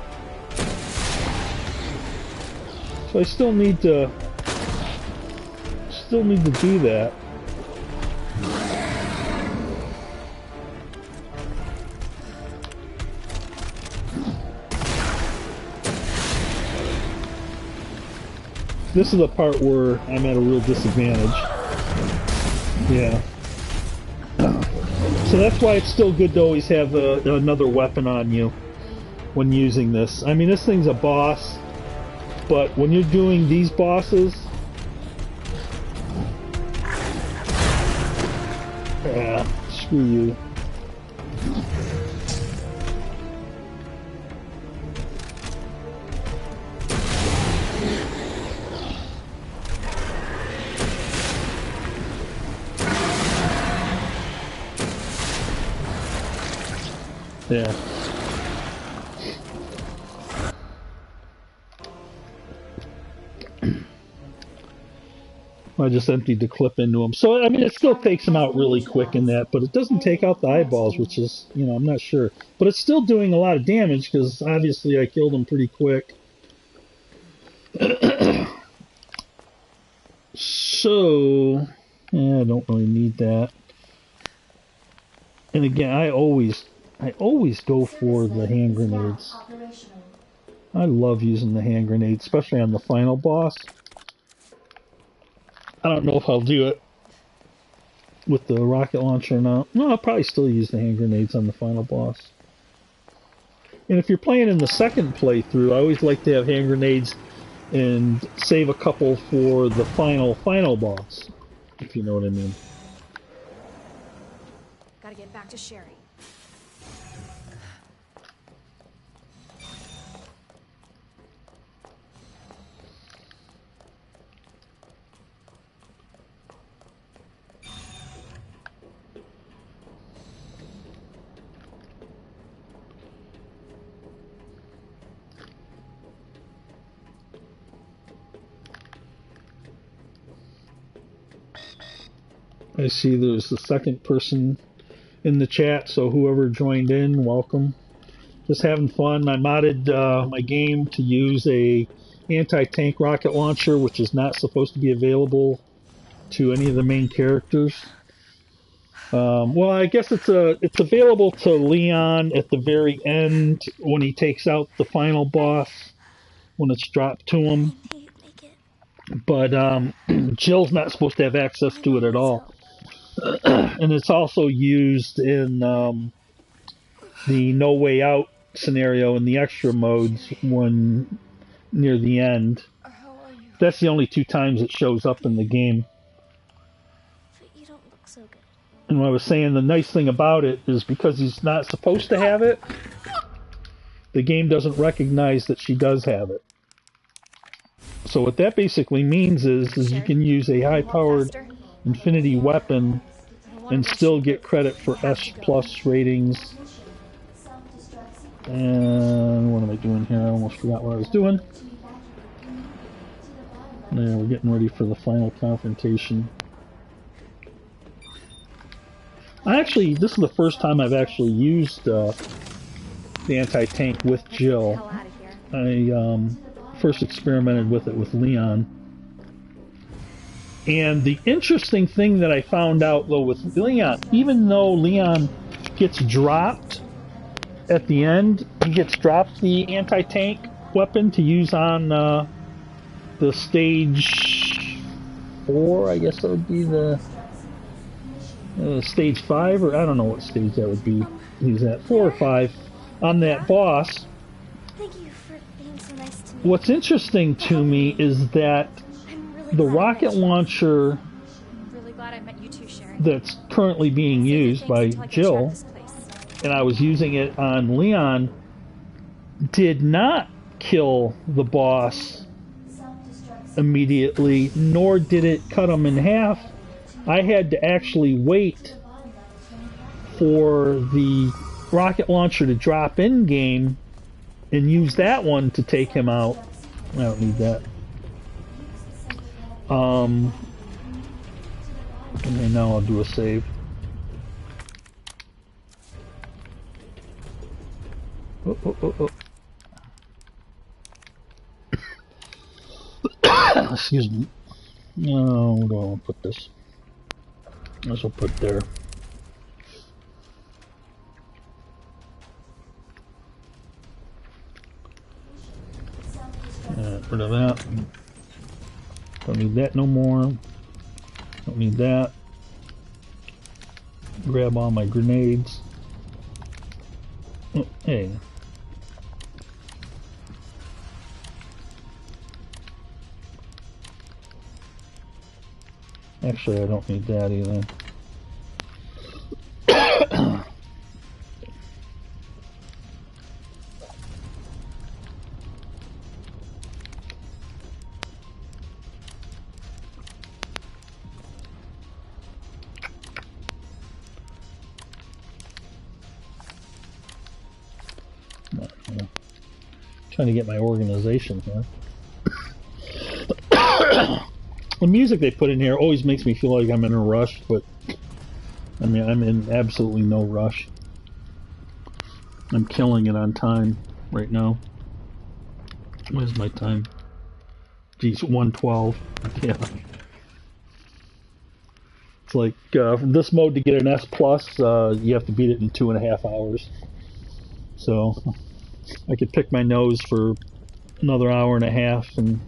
So I still need to do that. This is the part where I'm at a real disadvantage. Yeah. So that's why it's still good to always have another weapon on you when using this. I mean, this thing's a boss, but when you're doing these bosses... screw you. Yeah. I just emptied the clip into him. So, I mean, it still takes him out really quick in that, but it doesn't take out the eyeballs, which is, you know, I'm not sure. But it's still doing a lot of damage, because obviously I killed him pretty quick. So, yeah, I don't really need that. And again, I always go for the hand grenades. I love using the hand grenades, especially on the final boss. I don't know if I'll do it with the rocket launcher or not. No, I'll probably still use the hand grenades on the final boss. And if you're playing in the second playthrough, I always like to have hand grenades and save a couple for the final boss, if you know what I mean. Gotta get back to Sherry. I see there's the second person in the chat, so whoever joined in, welcome. Just having fun. I modded my game to use a anti-tank rocket launcher, which is not supposed to be available to any of the main characters. Well, I guess it's available to Leon at the very end when he takes out the final boss, when it's dropped to him. But Jill's not supposed to have access to it at all. And it's also used in the No Way Out scenario in the extra modes when near the end. That's the only 2 times it shows up in the game. But you don't look so good. And what I was saying, the nice thing about it is because he's not supposed to have it, the game doesn't recognize that she does have it. So what that basically means is you can use a high-powered infinity weapon and still get credit for S+ ratings. And what am I doing here? I almost forgot what I was doing. Now we're getting ready for the final confrontation. This is the first time I've actually used the anti-tank with Jill. I first experimented with it with Leon. And the interesting thing that I found out, though, with Leon, even though Leon gets dropped at the end, he gets dropped the anti-tank weapon to use on the stage 4, I guess that would be the stage 5, or I don't know what stage that would be. He's at 4 or 5 on that boss. Thank you for being so nice to me. What's interesting to me is that the rocket launcher that's currently being used by Jill, and I was using it on Leon, did not kill the boss immediately, nor did it cut him in half. I had to actually wait for the rocket launcher to drop in game and use that one to take him out. I don't need that. And then now I'll do a save. Oh. Excuse me. No, where do I want to put this? This will put there. Rid of that. Don't need that no more. Don't need that. Grab all my grenades. Oh, hey. Actually, I don't need that either. Trying to get my organization here. The music they put in here always makes me feel like I'm in a rush, but I mean, I'm in absolutely no rush. I'm killing it on time right now. Where's my time? Geez, 1:12. Yeah. It's like, from this mode to get an S+, you have to beat it in 2.5 hours. So, I could pick my nose for another hour and a half, and,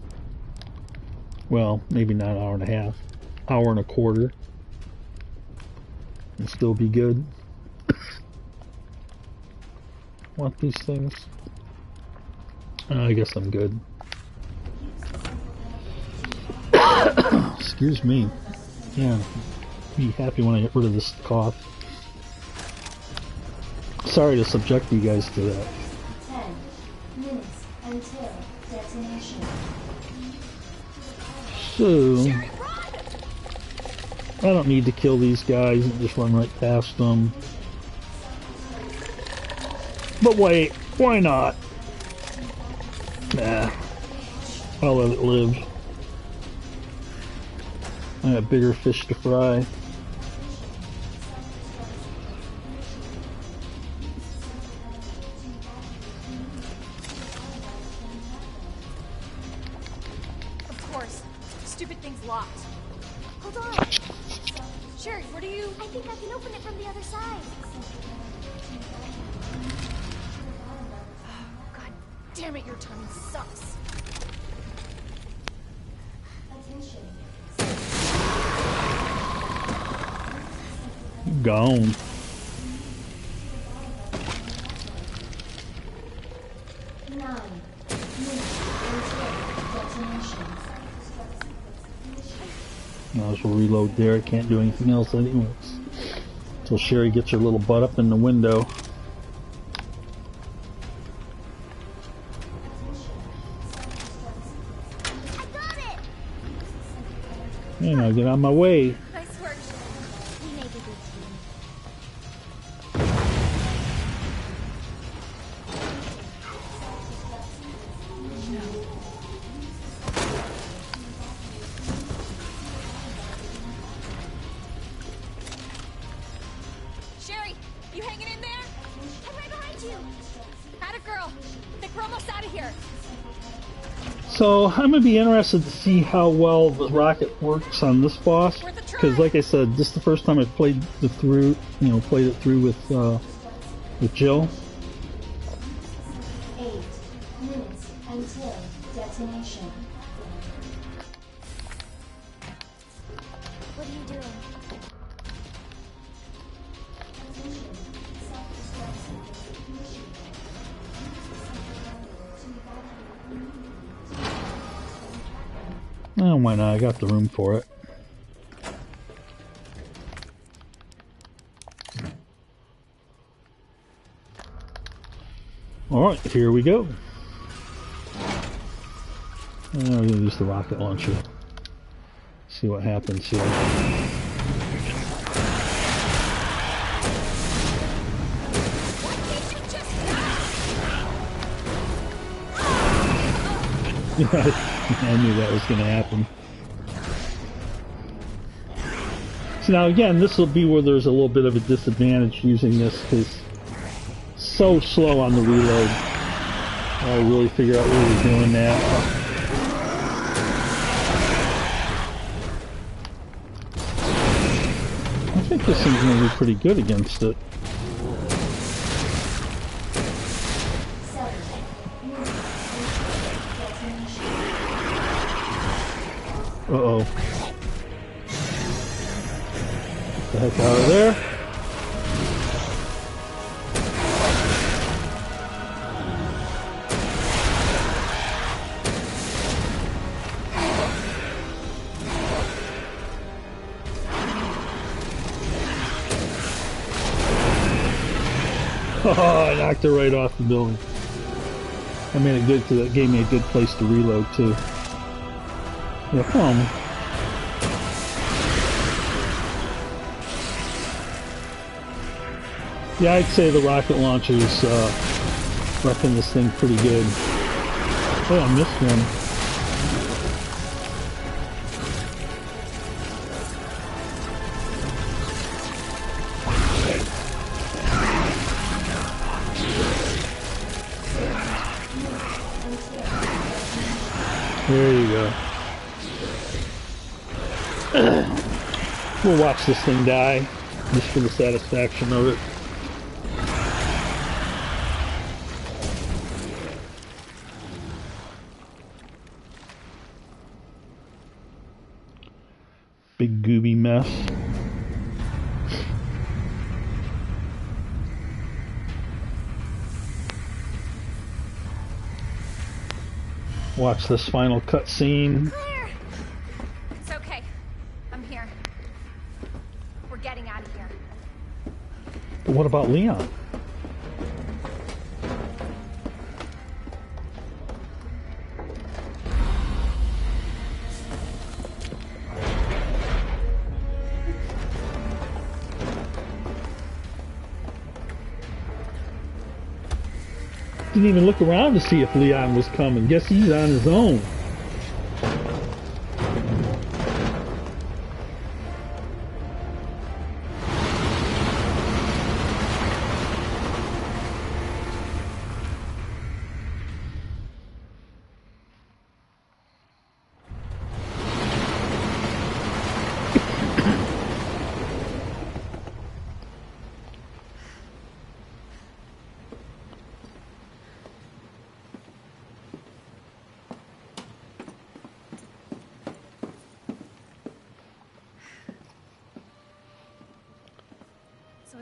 well, maybe not an hour and a half, hour and a quarter, and still be good. Want these things? I guess I'm good. Excuse me. Yeah, be happy when I get rid of this cough. Sorry to subject you guys to that. 10 minutes until detonation. So, I don't need to kill these guys and just run right past them. But wait, why not? Nah, I'll let it live. I have bigger fish to fry. locked. Hold on. Sherry, what are you... I think I can open it from the other side. God damn it, your timing sucks. Gone. Might as well reload there. I can't do anything else anyways. Until Sherry gets her little butt up in the window. I got it! You know, get on my way. Nice work, Sherry. We made a good team. Sherry, you hanging in there? I'm right behind you. Atta girl. I think we're almost out of here. So I'm gonna be interested to see how well the rocket works on this boss, Worth a try. because like I said, this is the first time I've played it through with Jill. 8 minutes until detonation. What are you doing? Oh, why not? I got the room for it. Alright, here we go. We're going to use the rocket launcher. See what happens here. I knew that was going to happen. So now again, this will be where there's a little bit of a disadvantage using this, because it's so slow on the reload. I really figure out what we're doing now. I think this thing's going to be pretty good against it. Uh-oh. Get the heck out of there. Oh, I knocked her right off the building. I made it good, because that gave me a good place to reload too. Yeah, come on. Yeah, I'd say the rocket launcher's wrecking this thing pretty good. Oh, I missed one. There you go. We'll watch this thing die, just for the satisfaction of it. Big gooby mess. Watch this final cutscene. Claire! It's okay. I'm here. We're getting out of here. But what about Leon? Didn't even look around to see if Leon was coming. Guess he's on his own.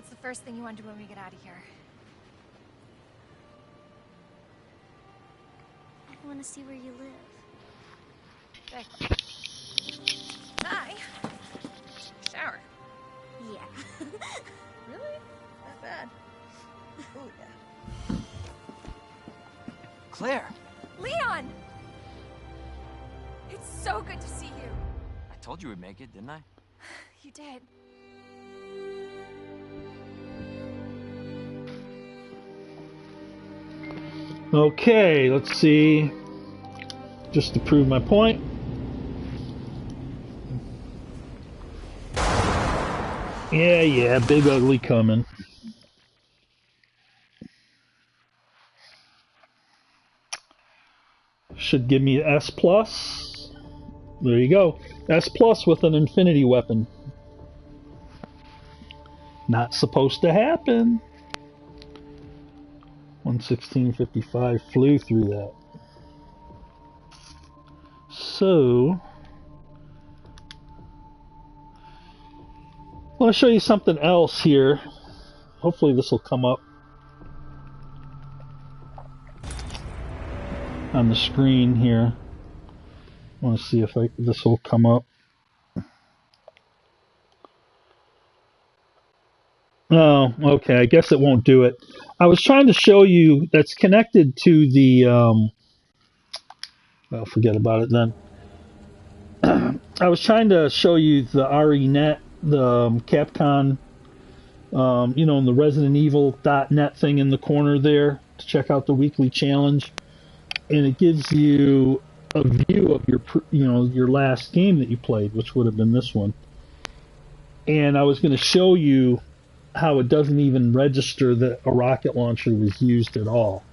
What's the first thing you want to do when we get out of here? I want to see where you live. Good. Bye. Shower. Yeah. Really? Not bad. Oh, yeah. Claire! Leon! It's so good to see you. I told you we'd make it, didn't I? You did. Okay, let's see. Just to prove my point. Yeah, big ugly coming. Should give me S+. There you go. S+ with an infinity weapon. Not supposed to happen. 116.55 flew through that. So, I want to show you something else here. Hopefully this will come up on the screen here. I want to see if this will come up. Oh, okay. I guess it won't do it. I was trying to show you that's connected to the. Well, forget about it then. I was trying to show you the RE.net, the Capcom, and the Resident Evil.net thing in the corner there to check out the weekly challenge, and it gives you a view of your last game that you played, which would have been this one. And I was going to show you how it doesn't even register that a rocket launcher was used at all.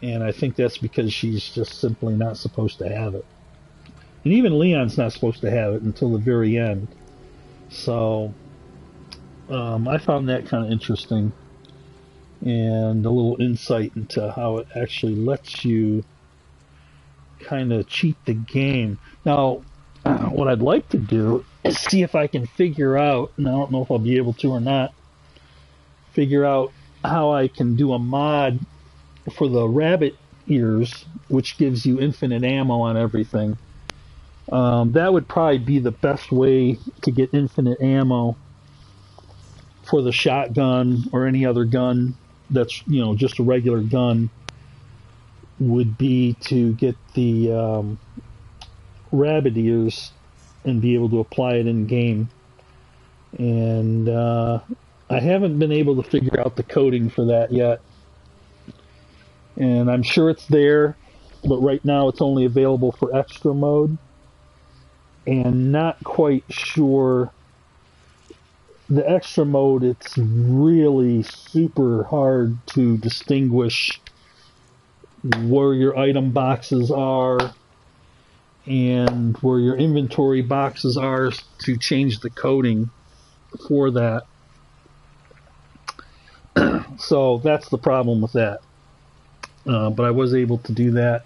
And I think that's because she's just simply not supposed to have it. And even Leon's not supposed to have it until the very end. So, I found that kind of interesting. And a little insight into how it actually lets you kind of cheat the game. Now, what I'd like to do is see if I can figure out, and I don't know if I'll be able to or not, figure out how I can do a mod for the rabbit ears, which gives you infinite ammo on everything. That would probably be the best way to get infinite ammo for the shotgun or any other gun that's, just a regular gun, would be to get the rabbit ears and be able to apply it in game. And I haven't been able to figure out the coding for that yet. And I'm sure it's there, but right now it's only available for extra mode. And not quite sure. The extra mode, it's really super hard to distinguish where your item boxes are and where your inventory boxes are to change the coding for that. So that's the problem with that. But I was able to do that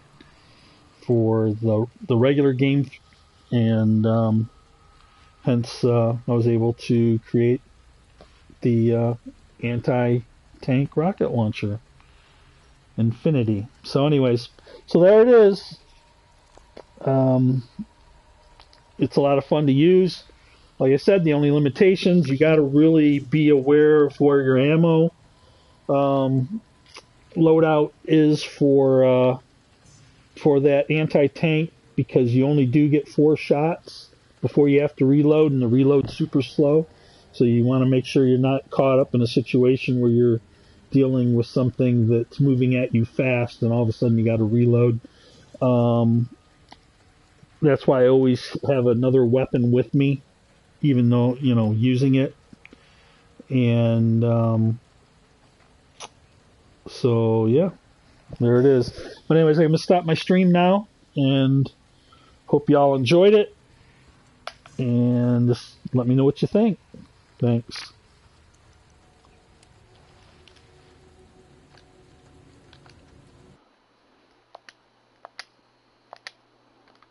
for the regular game, and hence I was able to create the anti-tank rocket launcher, Infinity. So anyways, so there it is. It's a lot of fun to use. Like I said, the only limitations, you got to really be aware of where your ammo loadout is for that anti-tank, because you only do get 4 shots before you have to reload, and the reload's super slow. So you want to make sure you're not caught up in a situation where you're dealing with something that's moving at you fast and all of a sudden you got to reload. That's why I always have another weapon with me, even though, using it. And so, yeah, there it is. But anyways, I'm going to stop my stream now, and hope y'all enjoyed it. And just let me know what you think. Thanks.